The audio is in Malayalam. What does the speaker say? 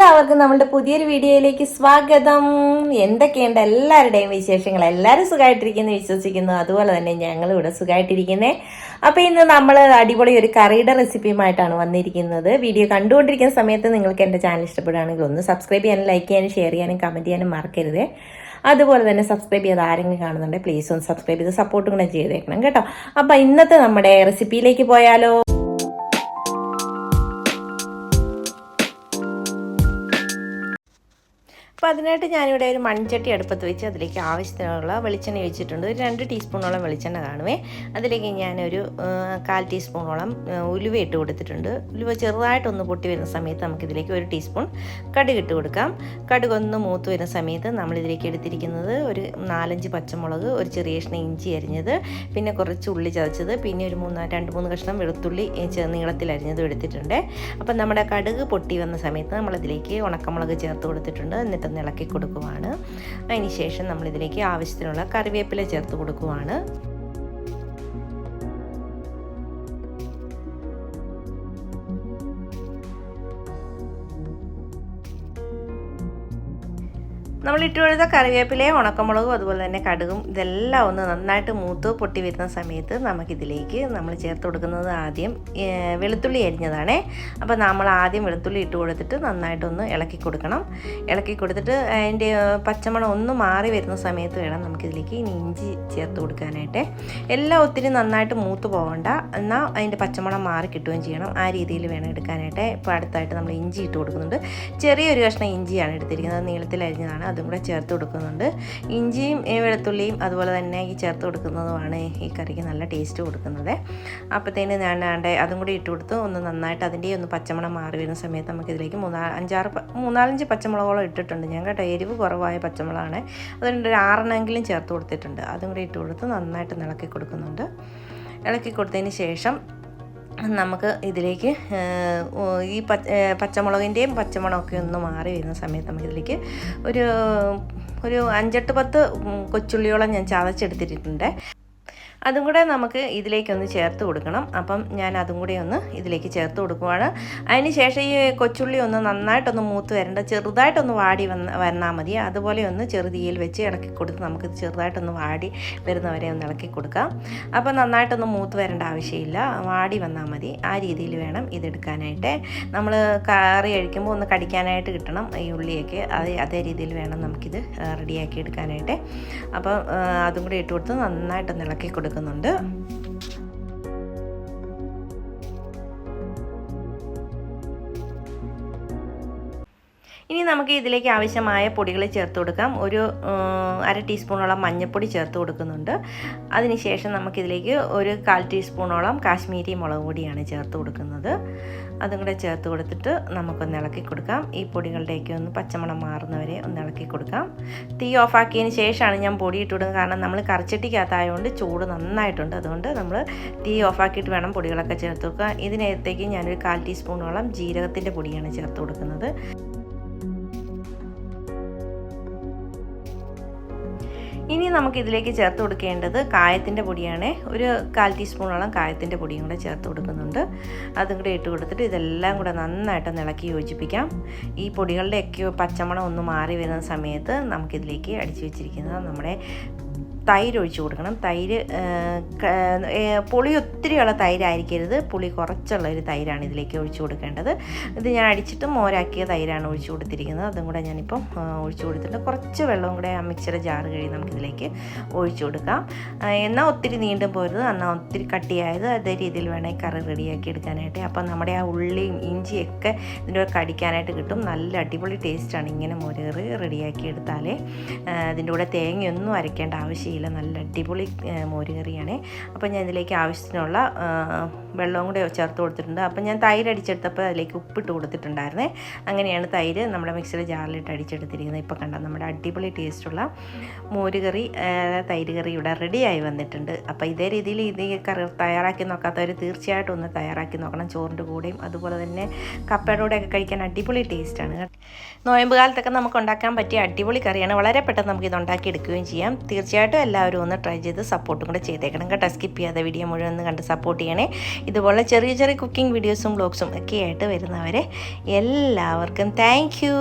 എല്ലാവർക്കും നമ്മുടെ പുതിയൊരു വീഡിയോയിലേക്ക് സ്വാഗതം. എന്തൊക്കെയുണ്ട് എല്ലാവരുടെയും വിശേഷങ്ങൾ? എല്ലാവരും സുഖമായിട്ടിരിക്കുന്നു വിശ്വസിക്കുന്നു. അതുപോലെ തന്നെ ഞങ്ങളും ഇവിടെ സുഖമായിട്ടിരിക്കുന്നേ. അപ്പോൾ ഇന്ന് നമ്മൾ അടിപൊളി ഒരു കറിയുടെ റെസിപ്പിയുമായിട്ടാണ് വന്നിരിക്കുന്നത്. വീഡിയോ കണ്ടുകൊണ്ടിരിക്കുന്ന സമയത്ത് നിങ്ങൾക്ക് എൻ്റെ ചാനൽ ഇഷ്ടപ്പെടുകയാണെങ്കിൽ ഒന്ന് സബ്സ്ക്രൈബ് ചെയ്യാനും ലൈക്ക് ചെയ്യാനും ഷെയർ ചെയ്യാനും കമൻറ്റ് ചെയ്യാനും മറക്കരുത്. അതുപോലെ തന്നെ സബ്സ്ക്രൈബ് ചെയ്ത് ആരെങ്കിലും കാണുന്നുണ്ടെങ്കിൽ പ്ലീസ് ഒന്ന് സബ്സ്ക്രൈബ് ചെയ്ത് സപ്പോർട്ടും കൂടെ ചെയ്തേക്കണം കേട്ടോ. അപ്പോൾ ഇന്നത്തെ നമ്മുടെ റെസിപ്പിയിലേക്ക് പോയാലോ? അപ്പോൾ അതിനായിട്ട് ഞാനിവിടെ ഒരു മൺചട്ടി അടുപ്പത്ത് വെച്ച് അതിലേക്ക് ആവശ്യത്തിനുള്ള വെളിച്ചെണ്ണ ഒഴിച്ചിട്ടുണ്ട്. ഒരു 2 ടീസ്പൂണോളം വെളിച്ചെണ്ണ കാണുമേ. അതിലേക്ക് ഞാനൊരു 1/4 ടീസ്പൂണോളം ഉലുവ ഇട്ട് കൊടുത്തിട്ടുണ്ട്. ഉലുവ ചെറുതായിട്ടൊന്ന് പൊട്ടി വരുന്ന സമയത്ത് നമുക്കിതിലേക്ക് 1 ടീസ്പൂൺ കടുക് ഇട്ട് കൊടുക്കാം. കടുക് ഒന്ന് മൂത്ത് വരുന്ന സമയത്ത് നമ്മളിതിലേക്ക് എടുത്തിരിക്കുന്നത് ഒരു 4-5 പച്ചമുളക്, ഒരു ചെറിയ കഷ്ണം ഇഞ്ചി അരിഞ്ഞത്, പിന്നെ കുറച്ച് ഉള്ളി ചതച്ചത്, പിന്നെ ഒരു 2-3 കഷ്ണം വെളുത്തുള്ളി നീളത്തിൽ അരിഞ്ഞതും എടുത്തിട്ടുണ്ട്. അപ്പം നമ്മുടെ കടുക് പൊട്ടി വന്ന സമയത്ത് നമ്മളതിലേക്ക് ഉണക്കമുളക് ചേർത്ത് കൊടുത്തിട്ടുണ്ട്. എന്നിട്ട് ഇളക്കി കൊടുക്കുവാണ്. അതിന് ശേഷം നമ്മളിതിലേക്ക് ആവശ്യത്തിനുള്ള കറിവേപ്പില ചേർത്ത് കൊടുക്കുവാണ്. നമ്മൾ ഇട്ട് കൊടുത്ത കറിവേപ്പിലയും ഉണക്കമുളകും അതുപോലെ തന്നെ കടുകും ഇതെല്ലാം ഒന്ന് നന്നായിട്ട് മൂത്ത് പൊട്ടി വരുന്ന സമയത്ത് നമുക്കിതിലേക്ക് നമ്മൾ ചേർത്ത് കൊടുക്കുന്നത് ആദ്യം വെളുത്തുള്ളി അരിഞ്ഞതാണേ. അപ്പോൾ നമ്മൾ ആദ്യം വെളുത്തുള്ളി ഇട്ട് കൊടുത്തിട്ട് നന്നായിട്ടൊന്ന് ഇളക്കി കൊടുക്കണം. ഇളക്കി കൊടുത്തിട്ട് അതിൻ്റെ പച്ചമണം ഒന്ന് മാറി വരുന്ന സമയത്ത് വേണം നമുക്കിതിലേക്ക് ഇഞ്ചി ചേർത്ത് കൊടുക്കാനായിട്ട്. എല്ലാം ഒത്തിരി നന്നായിട്ട് മൂത്ത് പോകണ്ട, എന്നാൽ അതിൻ്റെ പച്ചമണം മാറി കിട്ടുകയും ചെയ്യണം. ആ രീതിയിൽ വേണം എടുക്കാനായിട്ട്. ഇപ്പോൾ അടുത്തായിട്ട് നമ്മൾ ഇഞ്ചി ഇട്ട് കൊടുക്കുന്നുണ്ട്. ചെറിയൊരു കഷ്ണം ഇഞ്ചിയാണ് എടുത്തിരിക്കുന്നത്, നീളത്തിൽ അരിഞ്ഞതാണ്. അതും കൂടെ ചേർത്ത് കൊടുക്കുന്നുണ്ട്. ഇഞ്ചിയും വെളുത്തുള്ളിയും അതുപോലെ തന്നെ ഈ ചേർത്ത് കൊടുക്കുന്നതുമാണ് ഈ കറിക്ക് നല്ല ടേസ്റ്റ് കൊടുക്കുന്നത്. അപ്പോഴത്തേന് ഞാൻ അതും കൂടി ഇട്ട് കൊടുത്ത് ഒന്ന് നന്നായിട്ട് അതിൻ്റെ ഒന്ന് പച്ചമുളക് മാറി വരുന്ന സമയത്ത് നമുക്കിതിലേക്ക് 3-5 പച്ചമുളകോളം ഇട്ടിട്ടുണ്ട് ഞാൻ കേട്ടോ. എരിവ് കുറവായ പച്ചമുളകാണ്. അതുകൊണ്ട് ഒരു 6 ചേർത്ത് കൊടുത്തിട്ടുണ്ട്. അതും കൂടി ഇട്ട് കൊടുത്ത് നന്നായിട്ട് ഇളക്കി കൊടുക്കുന്നുണ്ട്. ഇളക്കി കൊടുത്തതിന് ശേഷം നമുക്ക് ഇതിലേക്ക് ഈ പച്ചമുളകിൻ്റെയും പച്ചമുളകൊക്കെ ഒന്ന് മാറി വരുന്ന സമയത്ത് നമുക്കിതിലേക്ക് ഒരു 5-10 കൊച്ചുള്ളിയോളം ഞാൻ ചതച്ചെടുത്തിട്ടുണ്ട്. അതും കൂടെ നമുക്ക് ഇതിലേക്കൊന്ന് ചേർത്ത് കൊടുക്കണം. അപ്പം ഞാൻ അതും കൂടെ ഒന്ന് ഇതിലേക്ക് ചേർത്ത് കൊടുക്കുവാണ്. അതിന് ശേഷം ഈ കൊച്ചുള്ളി ഒന്ന് നന്നായിട്ടൊന്ന് മൂത്ത് വരേണ്ട, ചെറുതായിട്ടൊന്ന് വാടി വന്നാൽ മതി. അതുപോലെ ഒന്ന് ചെറുതീയിൽ വെച്ച് ഇളക്കി കൊടുത്ത് നമുക്ക് ചെറുതായിട്ടൊന്ന് വാടി വരുന്നവരെ ഒന്ന് ഇളക്കി കൊടുക്കാം. അപ്പം നന്നായിട്ടൊന്ന് മൂത്ത് വരേണ്ട ആവശ്യമില്ല, വാടി വന്നാൽ മതി. ആ രീതിയിൽ വേണം ഇതെടുക്കാനായിട്ട്. നമ്മൾ കറി കഴിക്കുമ്പോൾ ഒന്ന് കടിക്കാനായിട്ട് കിട്ടണം ഈ ഉള്ളിയൊക്കെ. അതേ രീതിയിൽ വേണം നമുക്കിത് റെഡിയാക്കി എടുക്കാനായിട്ട്. അപ്പം അതും കൂടി ഇട്ട് കൊടുത്ത് നന്നായിട്ടൊന്ന് ഇളക്കി കൊടുക്കുന്നുണ്ട്. ഇനി നമുക്ക് ഇതിലേക്ക് ആവശ്യമായ പൊടികൾ ചേർത്ത് കൊടുക്കാം. ഒരു 1/2 ടീസ്പൂണോളം മഞ്ഞൾപ്പൊടി ചേർത്ത് കൊടുക്കുന്നുണ്ട്. അതിനുശേഷം നമുക്കിതിലേക്ക് ഒരു 1/4 ടീസ്പൂണോളം കാശ്മീരി മുളക് പൊടിയാണ് ചേർത്ത് കൊടുക്കുന്നത്. അതും കൂടെ ചേർത്ത് കൊടുത്തിട്ട് നമുക്കൊന്ന് ഇളക്കി കൊടുക്കാം. ഈ പൊടികളുടെയൊക്കെ ഒന്ന് പച്ചമണം മാറുന്നവരെ ഒന്ന് ഇളക്കി കൊടുക്കാം. തീ ഓഫാക്കിയതിന് ശേഷമാണ് ഞാൻ പൊടി ഇട്ട് കൊടുക്കുന്നത്. കാരണം നമ്മൾ കറിച്ചട്ടിക്കകത്തായതുകൊണ്ട് ചൂട് നന്നായിട്ടുണ്ട്. അതുകൊണ്ട് നമ്മൾ തീ ഓഫാക്കിയിട്ട് വേണം പൊടികളൊക്കെ ചേർത്ത് കൊടുക്കുക. ഇതിനകത്തേക്ക് ഞാനൊരു 1/4 ടീസ്പൂണോളം ജീരകത്തിൻ്റെ പൊടിയാണ് ചേർത്ത് കൊടുക്കുന്നത്. ഇനി നമുക്കിതിലേക്ക് ചേർത്ത് കൊടുക്കേണ്ടത് കായത്തിൻ്റെ പൊടിയാണ്. ഒരു 1/4 ടീസ്പൂണോളം കായത്തിൻ്റെ പൊടിയും കൂടെ ചേർത്ത് കൊടുക്കുന്നുണ്ട്. അതും കൂടെ ഇട്ട് കൊടുത്തിട്ട് ഇതെല്ലാം കൂടെ നന്നായിട്ട് ഇളക്കി യോജിപ്പിക്കാം. ഈ പൊടികളുടെയൊക്കെ പച്ചമണം ഒന്ന് മാറി വരുന്ന സമയത്ത് നമുക്കിതിലേക്ക് അടിച്ചു വെച്ചിരിക്കുന്നത് നമ്മുടെ തൈര് ഒഴിച്ചു കൊടുക്കണം. തൈര് പുളി ഒത്തിരിയുള്ള തൈരായിരിക്കരുത്, പുളി കുറച്ചുള്ള ഒരു തൈരാണ് ഇതിലേക്ക് ഒഴിച്ചു കൊടുക്കേണ്ടത്. ഇത് ഞാൻ അടിച്ചിട്ട് മോരാക്കിയ തൈരാണ് ഒഴിച്ചു കൊടുത്തിരിക്കുന്നത്. അതും കൂടെ ഞാനിപ്പം ഒഴിച്ചു കൊടുത്തിട്ട് കുറച്ച് വെള്ളവും കൂടെ ആ മിക്സർ ജാറ് കഴിയും നമുക്കിതിലേക്ക് ഒഴിച്ചു കൊടുക്കാം. എന്നാൽ ഒത്തിരി നീണ്ടും പോരുത്, എന്നാൽ ഒത്തിരി കട്ടിയായത് അതേ രീതിയിൽ വേണമെങ്കിൽ കറി റെഡിയാക്കി എടുക്കാനായിട്ട്. അപ്പം നമ്മുടെ ആ ഉള്ളിയും ഇഞ്ചിയൊക്കെ ഇതിൻ്റെ കടിക്കാനായിട്ട് കിട്ടും. നല്ല അടിപൊളി ടേസ്റ്റാണ് ഇങ്ങനെ മോരുകറി റെഡിയാക്കി എടുത്താലേ. ഇതിൻ്റെ കൂടെ തേങ്ങയൊന്നും അരയ്ക്കേണ്ട ആവശ്യമില്ല, നല്ല അടിപൊളി മോരുകറിയാണ്. അപ്പോൾ ഞാൻ ഇതിലേക്ക് ആവശ്യത്തിനുള്ള വെള്ളവും കൂടെ ചേർത്ത് കൊടുത്തിട്ടുണ്ട്. അപ്പം ഞാൻ തൈര് അടിച്ചെടുത്തപ്പോൾ അതിലേക്ക് ഉപ്പിട്ട് കൊടുത്തിട്ടുണ്ടായിരുന്നേ. അങ്ങനെയാണ് തൈര് നമ്മുടെ മിക്സിയുടെ ജാറിലിട്ട് അടിച്ചെടുത്തിരിക്കുന്നത്. ഇപ്പോൾ കണ്ട നമ്മുടെ അടിപൊളി ടേസ്റ്റുള്ള മോരുകറി തൈര് കറി ഇവിടെ റെഡിയായി വന്നിട്ടുണ്ട്. അപ്പോൾ ഇതേ രീതിയിൽ ഇത് കറി തയ്യാറാക്കി നോക്കാത്തവർ തീർച്ചയായിട്ടും ഒന്ന് തയ്യാറാക്കി നോക്കണം. ചോറിൻ്റെ കൂടെയും അതുപോലെ തന്നെ കപ്പയുടെ കൂടെയൊക്കെ കഴിക്കാൻ അടിപൊളി ടേസ്റ്റാണ്. നോയമ്പ് കാലത്തൊക്കെ നമുക്ക് ഉണ്ടാക്കാൻ പറ്റിയ അടിപൊളി കറിയാണ്. വളരെ പെട്ടെന്ന് നമുക്കിത് ഉണ്ടാക്കി എടുക്കുകയും ചെയ്യാം. തീർച്ചയായിട്ടും എല്ലാവരും ഒന്ന് ട്രൈ ചെയ്ത് സപ്പോർട്ടും കൂടെ ചെയ്തേക്കണം കേട്ടോ. സ്കിപ്പ് ചെയ്യാതെ വീഡിയോ മുഴുവൻ ഒന്ന് കണ്ട് സപ്പോർട്ട് ചെയ്യണേ. ഇതുപോലെ ചെറിയ ചെറിയ കുക്കിംഗ് വീഡിയോസും വ്ളോഗ്സും ഒക്കെ ആയിട്ട് വരുന്നവരെ എല്ലാവർക്കും താങ്ക് യു.